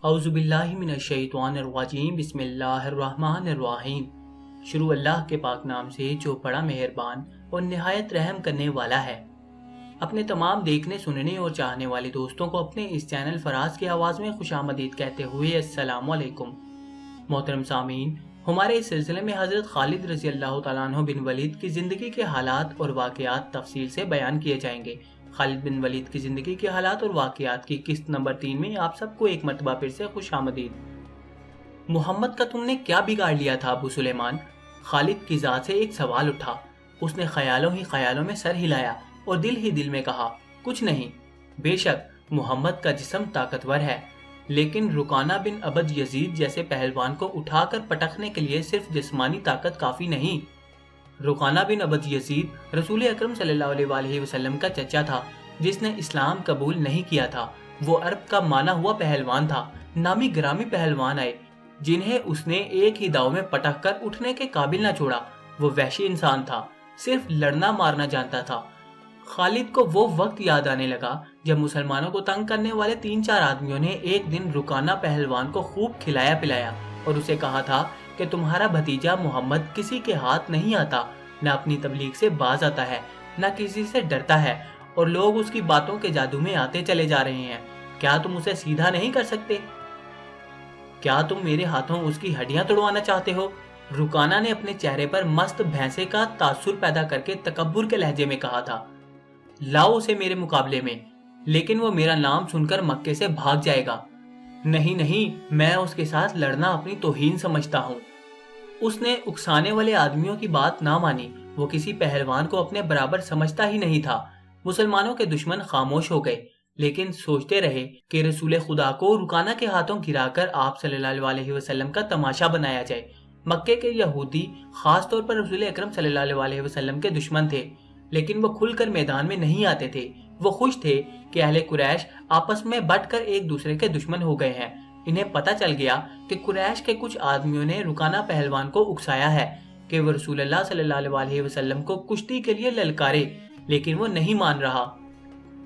اعوذ باللہ من الشیطان الرجیم بسم اللہ الرحمن الرحیم۔ شروع اللہ کے پاک نام سے جو بڑا مہربان اور نہایت رحم کرنے والا ہے۔ اپنے تمام دیکھنے سننے اور چاہنے والے دوستوں کو اپنے اس چینل فراز کی آواز میں خوش آمدید کہتے ہوئے السلام علیکم۔ محترم سامعین، ہمارے اس سلسلے میں حضرت خالد رضی اللہ تعالیٰ عنہ بن ولید کی زندگی کے حالات اور واقعات تفصیل سے بیان کیے جائیں گے۔ خالد بن ولید کی زندگی کے حالات اور واقعات کی قسط نمبر 3 میں آپ سب کو ایک مرتبہ پھر سے خوش آمدید۔ محمد کا تم نے کیا بگاڑ لیا تھا ابو سلیمان؟ خالد کی ذات سے ایک سوال اٹھا۔ اس نے خیالوں ہی خیالوں میں سر ہلایا اور دل ہی دل میں کہا، کچھ نہیں۔ بے شک محمد کا جسم طاقتور ہے، لیکن رکانہ بن عبد یزید جیسے پہلوان کو اٹھا کر پٹکنے کے لیے صرف جسمانی طاقت کافی نہیں۔ رکانہ بن عبد یزید رسول اکرم صلی اللہ علیہ وآلہ وسلم کا چچا تھا، جس نے اسلام قبول نہیں کیا تھا۔ وہ عرب کا مانا ہوا پہلوان تھا۔ نامی گرامی پہلوان آئے جنہیں اس نے ایک ہی داؤ میں پٹک کر اٹھنے کے قابل نہ چھوڑا۔ وہ وحشی انسان تھا، صرف لڑنا مارنا جانتا تھا۔ خالد کو وہ وقت یاد آنے لگا جب مسلمانوں کو تنگ کرنے والے 3-4 آدمیوں نے ایک دن رکانہ پہلوان کو خوب کھلایا پلایا اور اسے کہا تھا کہ تمہارا بھتیجا محمد کسی کے ہاتھ نہیں آتا، نہ اپنی تبلیغ سے باز آتا ہے، نہ کسی سے ڈرتا ہے، اور لوگ اس کی باتوں کے جادو میں آتے چلے جا رہے ہیں۔ کیا تم اسے سیدھا نہیں کر سکتے؟ کیا تم میرے ہاتھوں اس کی ہڈیاں توڑوانا چاہتے ہو؟ رکانہ نے اپنے چہرے پر مست بھینسے کا تاثر پیدا کر کے تکبر کے لہجے میں کہا تھا، لاؤ اسے میرے مقابلے میں، لیکن وہ میرا نام سن کر مکے سے بھاگ جائے گا۔ نہیں نہیں، میں اس کے ساتھ لڑنا اپنی توہین سمجھتا ہوں۔ اس نے اکسانے والے آدمیوں کی بات نہ مانی۔ وہ کسی پہلوان کو اپنے برابر سمجھتا ہی نہیں تھا۔ مسلمانوں کے دشمن خاموش ہو گئے، لیکن سوچتے رہے کہ رسول خدا کو رکانہ کے ہاتھوں گرا کر آپ صلی اللہ علیہ وسلم کا تماشا بنایا جائے۔ مکے کے یہودی خاص طور پر رسول اکرم صلی اللہ علیہ وسلم کے دشمن تھے، لیکن وہ کھل کر میدان میں نہیں آتے تھے۔ وہ خوش تھے کہ اہل قریش آپس میں بٹ کر ایک دوسرے کے دشمن ہو گئے ہیں۔ انہیں پتہ چل گیا کہ قریش کے کچھ آدمیوں نے رکانہ پہلوان کو اکسایا ہے کہ وہ رسول اللہ صلی اللہ علیہ وسلم کو کشتی کے لیے للکارے، لیکن وہ نہیں مان رہا۔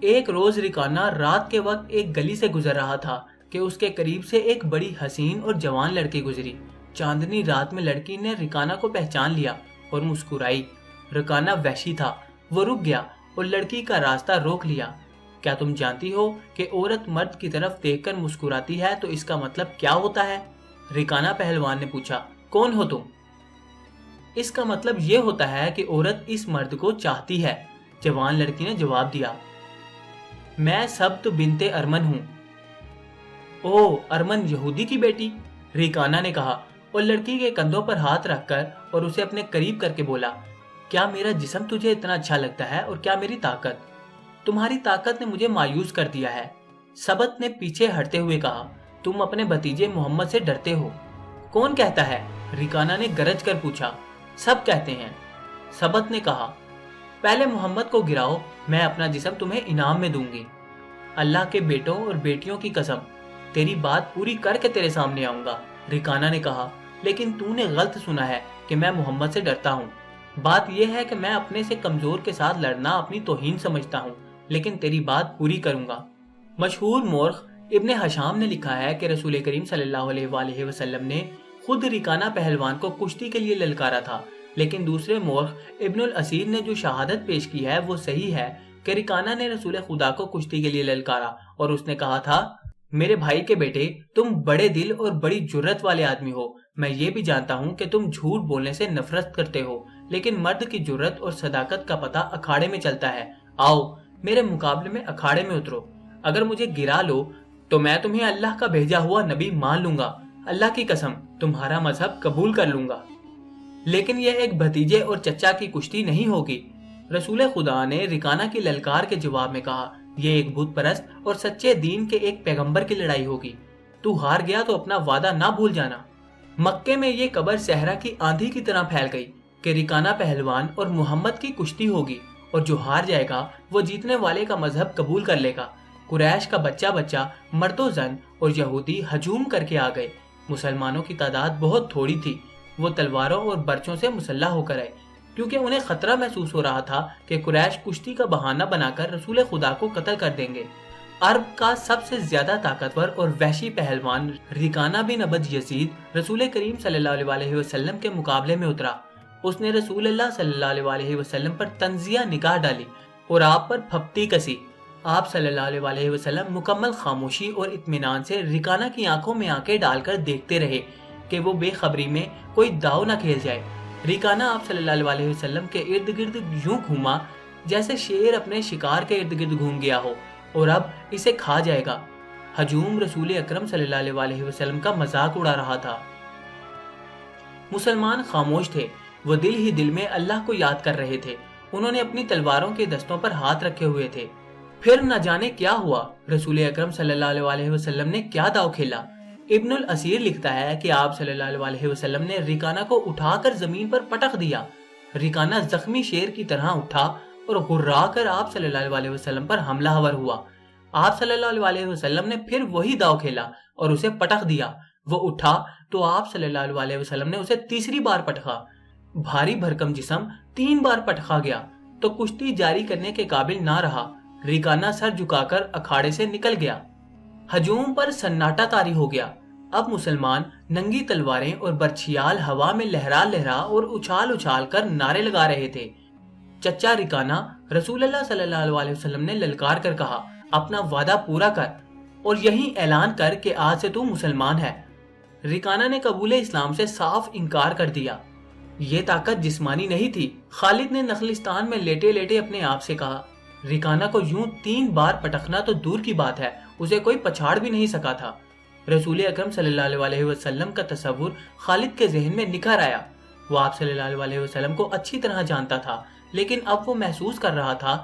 ایک روز رکانہ رات کے وقت ایک گلی سے گزر رہا تھا کہ اس کے قریب سے ایک بڑی حسین اور جوان لڑکی گزری۔ چاندنی رات میں لڑکی نے رکانہ کو پہچان لیا اور مسکرائی۔ رکانہ وحشی تھا، وہ رک گیا اور لڑکی کا راستہ روک لیا۔ کیا تم جانتی ہو کہ عورت مرد کی طرف دیکھ کر مسکراتی ہے تو اس کا مطلب کیا ہوتا ہے؟ رکانہ پہلوان نے پوچھا، کون ہو تم؟ اس کا مطلب یہ ہوتا ہے کہ عورت اس مرد کو چاہتی ہے۔ جوان لڑکی نے جواب دیا، میں سبت بنت ارمن ہوں۔ او، ارمن یہودی کی بیٹی؟ رکانہ نے کہا اور لڑکی کے کندھوں پر ہاتھ رکھ کر اور اسے اپنے قریب کر کے بولا، کیا میرا جسم تجھے اتنا اچھا لگتا ہے اور کیا میری طاقت؟ تمہاری طاقت نے مجھے مایوس کر دیا ہے۔ سبت نے پیچھے ہٹتے ہوئے کہا، تم اپنے بھتیجے محمد سے ڈرتے ہو۔ کون کہتا ہے؟ رکانہ نے گرج کر پوچھا۔ سب کہتے ہیں، سبت نے کہا۔ پہلے محمد کو گراؤ، میں اپنا جسم تمہیں انعام میں دوں گی۔ اللہ کے بیٹوں اور بیٹیوں کی قسم، تیری بات پوری کر کے تیرے سامنے آؤں گا۔ رکانہ نے کہا، لیکن تو نے غلط سنا ہے کہ میں محمد سے ڈرتا ہوں۔ بات یہ ہے کہ میں اپنے سے کمزور کے ساتھ لڑنا اپنی توہین سمجھتا ہوں، لیکن تیری بات پوری کروں گا۔ مشہور مورخ ابن حشام نے لکھا ہے کہ رسول کریم صلی اللہ علیہ وآلہ وسلم نے خود رکانہ پہلوان کو کشتی کے لیے للکارا تھا، لیکن دوسرے مورخ ابن الاسیر نے جو شہادت پیش کی ہے وہ صحیح ہے کہ رکانہ نے رسول خدا کو کشتی کے لیے للکارا اور اس نے کہا تھا، میرے بھائی کے بیٹے، تم بڑے دل اور بڑی جرت والے آدمی ہو۔ میں یہ بھی جانتا ہوں کہ تم جھوٹ بولنے سے نفرت کرتے ہو، لیکن مرد کی جرت اور صداقت کا پتہ اکھاڑے میں چلتا ہے۔ آؤ میرے مقابلے میں اکھاڑے میں اترو۔ اگر مجھے گرا لو تو میں تمہیں اللہ کا بھیجا ہوا نبی مان لوں گا۔ اللہ کی قسم، تمہارا مذہب قبول کر لوں گا۔ لیکن یہ ایک بھتیجے اور چچا کی کشتی نہیں ہوگی۔ رسول خدا نے رکانہ کی للکار کے جواب میں کہا، یہ ایک بت پرست اور سچے دین کے ایک پیغمبر کی لڑائی ہوگی۔ تو ہار گیا تو اپنا وعدہ نہ بھول جانا۔ مکے میں یہ خبر صحرا کی آندھی کی طرح پھیل گئی کہ رکانہ پہلوان اور محمد کی کشتی ہوگی، اور جو ہار جائے گا وہ جیتنے والے کا مذہب قبول کر لے گا۔ قریش کا بچہ مرد و زن اور یہودی ہجوم کر کے آ گئے۔ مسلمانوں کی تعداد بہت تھوڑی تھی۔ وہ تلواروں اور برچوں سے مسلح ہو کر آئے، کیونکہ انہیں خطرہ محسوس ہو رہا تھا کہ قریش کشتی کا بہانہ بنا کر رسول خدا کو قتل کر دیں گے۔ عرب کا سب سے زیادہ طاقتور اور وحشی پہلوان ریکانہ بن عبد یزید رسول کریم صلی اللہ علیہ وسلم کے مقابلے میں اترا۔ اس نے رسول اللہ صلی اللہ علیہ وسلم پر طنزیہ نگاہ ڈالی اور آپ پر پھپتی کسی۔ آپ صلی اللہ علیہ وسلم مکمل خاموشی اور اطمینان سے ریکانہ کی آنکھوں میں آنکھیں ڈال کر دیکھتے رہے کہ وہ بے خبری میں کوئی داؤ نہ کھیل جائے۔ ریکانہ آپ صلی اللہ علیہ وسلم کے ارد گرد یوں گھوما جیسے شیر اپنے شکار کے ارد گرد گھوم گیا ہو اور اب اسے کھا جائے گا۔ ہجوم رسول اکرم صلی اللہ علیہ وسلم کا مذاق اڑا رہا تھا۔ مسلمان خاموش تھے، وہ دل ہی دل میں اللہ کو یاد کر رہے تھے۔ انہوں نے اپنی تلواروں کے دستوں پر ہاتھ رکھے ہوئے تھے۔ پھر نہ جانے کیا ہوا، رسول اکرم صلی اللہ علیہ وسلم نے کیا داؤ کھیلا۔ ابن الاسیر لکھتا ہے کہ آپ صلی اللہ علیہ وسلم نے ریکانہ کو اٹھا کر زمین پر پٹک دیا۔ ریکانہ زخمی شیر کی طرح اٹھا اور غرا کر آپ صلی اللہ علیہ وسلم پر حملہ آور ہوا۔ آپ صلی اللہ علیہ وسلم نے پھر وہی داؤ کھیلا اور اسے پٹک دیا۔ وہ اٹھا تو آپ صلی اللہ علیہ وسلم نے اسے تیسری بار پٹکا۔ بھاری بھرکم جسم 3 بار پٹکا گیا تو کشتی جاری کرنے کے قابل نہ رہا۔ ریکانہ سر جھکا کر اکھاڑے سے نکل گیا۔ ہجوم پر سناٹا طاری ہو گیا۔ اب مسلمان ننگی تلواریں اور برچھیال ہوا میں لہرا لہرا اور اچھال اچھال کر نعرے لگا رہے تھے۔ چچا ریکانہ، رسول اللہ صلی اللہ علیہ وسلم نے للکار کر کہا، اپنا وعدہ پورا کر اور یہی اعلان کر کہ آج سے تو مسلمان ہے۔ ریکانہ نے قبول اسلام سے صاف انکار کر دیا۔ یہ طاقت جسمانی نہیں تھی۔ خالد نے نخلستان میں لیٹے لیٹے اپنے آپ سے کہا، ریکانہ کو یوں 3 بار پٹکنا تو دور کی بات ہے، اسے کوئی پچھاڑ بھی نہیں سکا تھا۔ رسول اکرم صلی اللہ علیہ وسلم کا تصور خالد کے ذہن میں نکھر آیا۔ وہ آپ صلی اللہ علیہ وسلم کو اچھی طرح جانتا تھا، لیکن اب وہ محسوس کر رہا تھا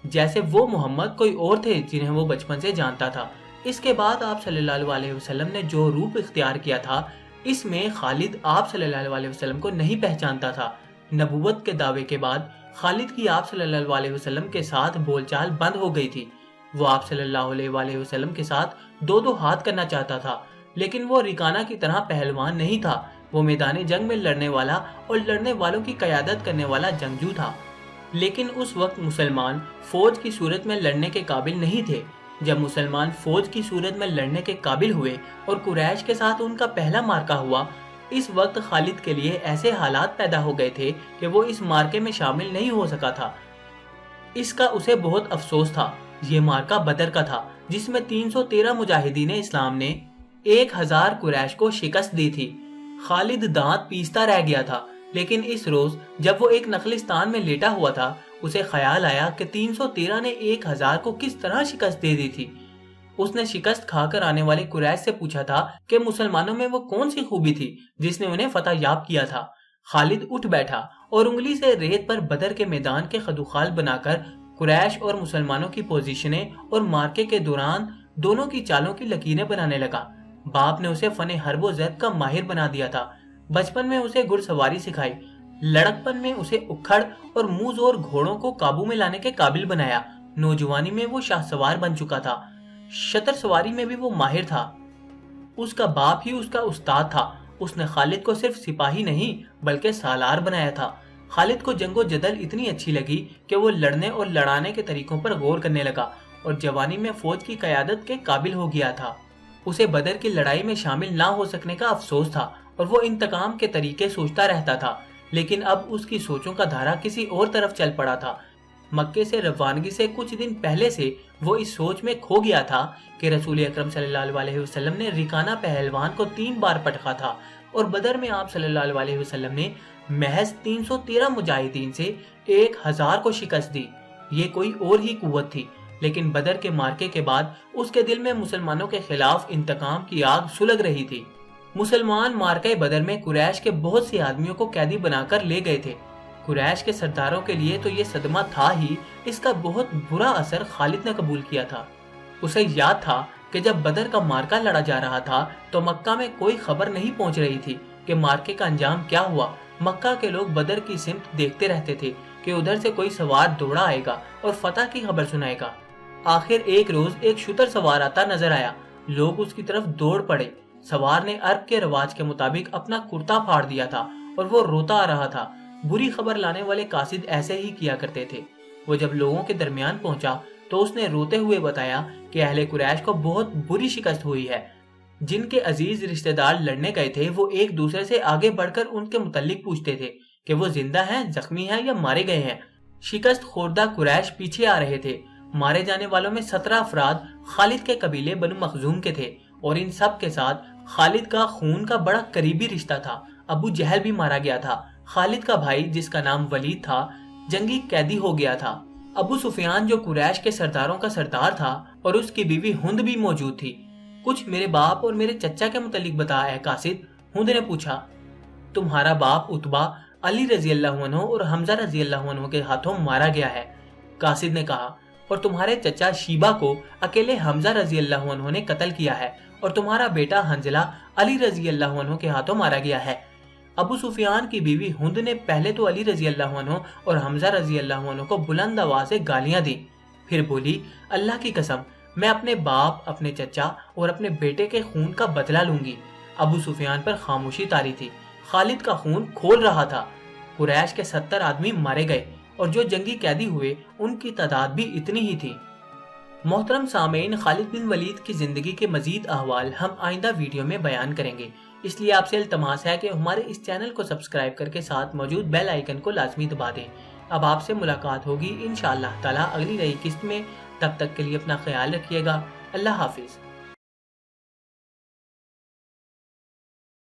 جیسے وہ محمد کوئی اور تھے جنہیں وہ بچپن سے جانتا تھا۔ اس کے بعد آپ صلی اللہ علیہ وسلم نے جو روپ اختیار کیا تھا، اس میں خالد آپ صلی اللہ علیہ وسلم کو نہیں پہچانتا تھا۔ نبوت کے دعوے کے بعد خالد کی آپ صلی اللہ علیہ وسلم کے ساتھ بول چال بند ہو گئی تھی۔ وہ آپ صلی اللہ علیہ وسلم کے ساتھ 2 ہاتھ کرنا چاہتا تھا، لیکن وہ ریکانہ کی طرح پہلوان نہیں تھا۔ وہ میدان جنگ میں لڑنے والا اور لڑنے والوں کی قیادت کرنے والا جنگجو تھا، لیکن اس وقت مسلمان فوج کی صورت میں لڑنے کے قابل نہیں تھے۔ جب مسلمان فوج کی صورت میں لڑنے کے قابل ہوئے اور قریش کے ساتھ ان کا پہلا مارکہ ہوا، اس وقت خالد کے لیے ایسے حالات پیدا ہو گئے تھے کہ وہ اس مارکے میں شامل نہیں ہو سکا تھا۔ اس کا اسے بہت افسوس تھا۔ یہ مارکہ بدر کا تھا، جس میں 313 مجاہدین اسلام نے 1000 قریش کو شکست دی تھی۔ خالد دانت پیستا رہ گیا تھا، لیکن اس روز جب وہ ایک نخلستان میں لیٹا ہوا تھا، اسے خیال آیا کہ 313 نے 1000 کو کس طرح شکست دے دی تھی۔ اس نے شکست کھا کر آنے والے قریش سے پوچھا تھا کہ مسلمانوں میں وہ کون سی خوبی تھی جس نے انہیں فتح یاب کیا تھا۔ خالد اٹھ بیٹھا اور انگلی سے ریت پر بدر کے میدان کے خدوخال بنا کر قریش اور مسلمانوں کی پوزیشنیں اور مارکے کے دوران دونوں کی چالوں کی لکیریں بنانے لگا۔ باپ نے اسے فن حرب و زد کا ماہر بنا دیا تھا۔ بچپن میں اسے گھڑ سواری سکھائی، لڑکپن میں اسے اکھڑ اور منہ زور گھوڑوں کو قابو میں لانے کے قابل بنایا۔ نوجوانی میں وہ شاہ سوار بن چکا تھا، شتر سواری میں بھی وہ ماہر تھا۔ اس کا باپ ہی اس کا استاد تھا۔ اس نے خالد کو صرف سپاہی نہیں بلکہ سالار بنایا تھا۔ خالد کو جنگ و جدل اتنی اچھی لگی کہ وہ لڑنے اور لڑانے کے طریقوں پر غور کرنے لگا اور جوانی میں فوج کی قیادت کے قابل ہو گیا تھا۔ اسے بدر کی لڑائی میں شامل نہ ہو سکنے کا افسوس تھا اور وہ انتقام کے طریقے سوچتا رہتا تھا، لیکن اب اس کی سوچوں کا دھارا کسی اور طرف چل پڑا تھا۔ مکے سے روانگی سے کچھ دن پہلے سے وہ اس سوچ میں کھو گیا تھا کہ رسول اکرم صلی اللہ علیہ وسلم نے ریکانہ پہلوان کو 3 بار پٹکا تھا اور بدر میں آپ صلی اللہ علیہ وسلم نے محض 313 مجاہدین سے 1000 کو شکست دی۔ یہ کوئی اور ہی قوت تھی، لیکن بدر کے مارکے کے بعد اس کے دل میں مسلمانوں کے خلاف انتقام کی آگ سلگ رہی تھی۔ مسلمان مارکے بدر میں قریش کے بہت سے آدمیوں کو قیدی بنا کر لے گئے تھے۔ قریش کے سرداروں کے لیے تو یہ صدمہ تھا ہی، اس کا بہت برا اثر خالد نے قبول کیا تھا۔ اسے یاد تھا کہ جب بدر کا مارکہ لڑا جا رہا تھا تو مکہ میں کوئی خبر نہیں پہنچ رہی تھی کہ مارکے کا انجام کیا ہوا۔ مکہ کے لوگ بدر کی سمت دیکھتے رہتے تھے کہ ادھر سے کوئی سوار دوڑا آئے گا اور فتح کی خبر سنائے گا۔ آخر ایک روز ایک شتر سوار آتا نظر آیا۔ لوگ اس کی طرف دوڑ پڑے۔ سوار نے عرب کے رواج کے مطابق اپنا کرتا پھاڑ دیا تھا اور وہ روتا آ رہا تھا۔ بری خبر لانے والے قاصد ایسے ہی کیا کرتے تھے۔ وہ جب لوگوں کے درمیان پہنچا تو اس نے روتے ہوئے بتایا کہ اہل قریش کو بہت بری شکست ہوئی ہے۔ جن کے عزیز رشتہ دار لڑنے گئے تھے وہ ایک دوسرے سے آگے بڑھ کر ان کے متعلق پوچھتے تھے کہ وہ زندہ ہیں، زخمی ہیں یا مارے گئے ہیں۔ شکست خوردہ قریش پیچھے آ رہے تھے۔ مارے جانے والوں میں 17 افراد خالد کے قبیلے بنو مخزوم کے تھے، اور ان سب کے ساتھ خالد کا خون کا بڑا قریبی رشتہ تھا۔ ابو جہل بھی مارا گیا تھا۔ خالد کا بھائی جس کا نام ولید تھا جنگی قیدی ہو گیا تھا۔ ابو سفیان جو قریش کے سرداروں کا سردار تھا اور اس کی بیوی ہند بھی موجود تھی۔ کچھ میرے باپ اور میرے چچا کے متعلق بتا اے قاصد، ہند نے پوچھا۔ تمہارا باپ عتبہ علی رضی اللہ عنہ اور حمزہ رضی اللہ عنہ کے ہاتھوں مارا گیا ہے، قاصد نے کہا، اور تمہارے چچا شیبہ کو اکیلے حمزہ رضی اللہ عنہ نے قتل کیا ہے، اور تمہارا بیٹا حنظلہ علی رضی اللہ عنہ کے ہاتھوں مارا گیا ہے۔ ابو سفیان کی بیوی ہند نے پہلے تو علی رضی اللہ عنہ اور حمزہ رضی اللہ عنہ کو بلند آواز سے گالیاں دی، پھر بولی، اللہ کی قسم، میں اپنے باپ، اپنے چچا اور اپنے بیٹے کے خون کا بدلہ لوں گی۔ ابو سفیان پر خاموشی طاری تھی۔ خالد کا خون کھول رہا تھا۔ قریش کے 70 آدمی مارے گئے اور جو جنگی قیدی ہوئے ان کی تعداد بھی اتنی ہی تھی۔ محترم سامعین، خالد بن ولید کی زندگی کے مزید احوال ہم آئندہ ویڈیو میں بیان کریں گے، اس لیے آپ سے التماس ہے کہ ہمارے اس چینل کو سبسکرائب کر کے ساتھ موجود بیل آئیکن کو لازمی دبا دیں۔ اب آپ سے ملاقات ہوگی انشاءاللہ تعالی اگلی نئی قسط میں۔ تب تک کے لیے اپنا خیال رکھیے گا۔ اللہ حافظ۔